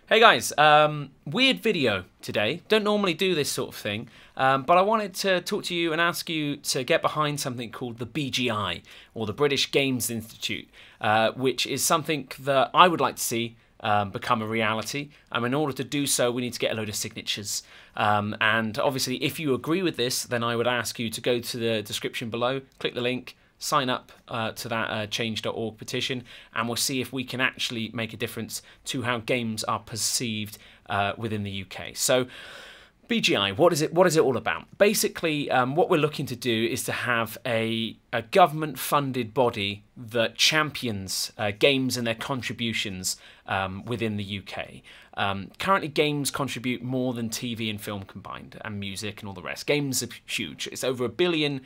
Hey guys, weird video today. Don't normally do this sort of thing, but I wanted to talk to you and ask you to get behind something called the BGI, or the British Games Institute, which is something that I would like to see become a reality. In order to do so, we need to get a load of signatures. And obviously, if you agree with this, then I would ask you to go to the description below, click the link, sign up to that change.org petition, and we'll see if we can actually make a difference to how games are perceived within the UK. So, BGI, what is it all about? Basically, what we're looking to do is to have a government-funded body that champions games and their contributions within the UK. Currently, games contribute more than TV and film combined, and music and all the rest. Games are huge. It's over £1 billion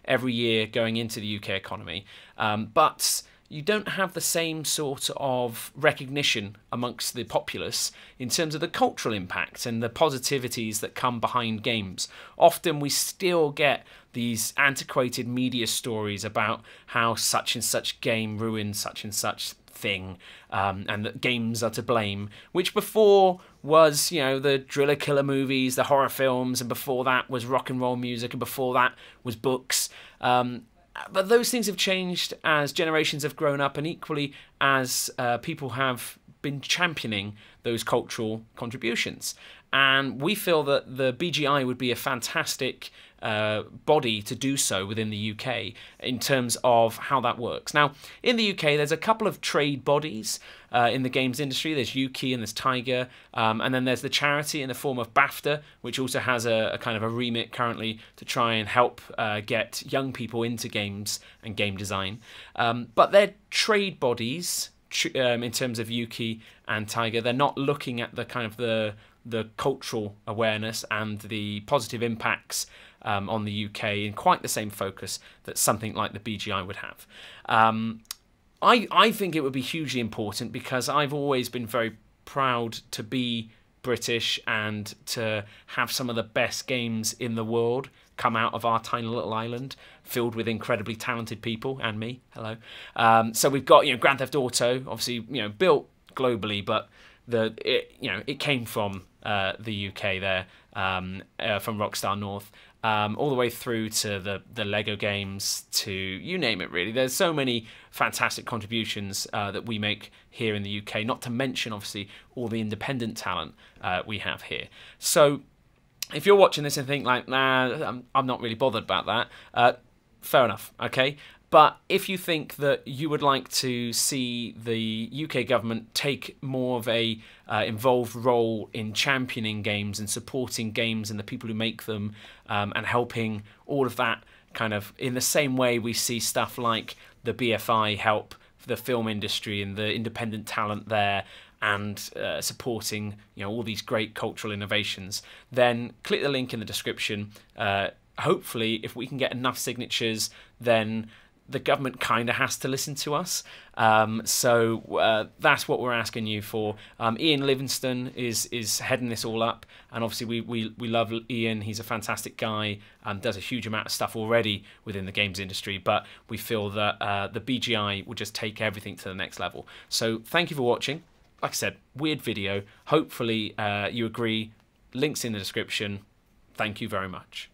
every year going into the UK economy. But you don't have the same sort of recognition amongst the populace in terms of the cultural impact and the positivities that come behind games. Often we still get these antiquated media stories about how such and such game ruined such and such thing, and that games are to blame, which before was, you know, the driller killer movies, the horror films, and before that was rock and roll music, and before that was books. But those things have changed as generations have grown up, and equally as people have been championing those cultural contributions. And we feel that the BGI would be a fantastic body to do so within the UK in terms of how that works. Now, in the UK, there's a couple of trade bodies in the games industry. There's Ukie and there's Tiger, and then there's the charity in the form of BAFTA, which also has a kind of a remit currently to try and help get young people into games and game design. But they're trade bodies in terms of Ukie and Tiger. They're not looking at the kind of the cultural awareness and the positive impacts on the UK in quite the same focus that something like the BGI would have. I think it would be hugely important because I've always been very proud to be British and to have some of the best games in the world come out of our tiny little island filled with incredibly talented people, and me. Hello. So we've got, Grand Theft Auto, obviously, built globally, but it came from the UK there, from Rockstar North, all the way through to the Lego games, to you name it, really. There's so many fantastic contributions that we make here in the UK, not to mention, obviously, all the independent talent we have here. So if you're watching this and think like, nah, I'm not really bothered about that, fair enough, okay? But if you think that you would like to see the UK government take more of a involved role in championing games and supporting games and the people who make them, and helping all of that kind of in the same way we see stuff like the BFI help the film industry and the independent talent there, and supporting all these great cultural innovations, then click the link in the description. Hopefully, if we can get enough signatures, then the government kind of has to listen to us. So that's what we're asking you for. Ian Livingston is heading this all up, and obviously we love Ian. He's a fantastic guy and does a huge amount of stuff already within the games industry, but we feel that the BGI will just take everything to the next level. So thank you for watching. Like I said, weird video. Hopefully you agree. Links in the description. Thank you very much.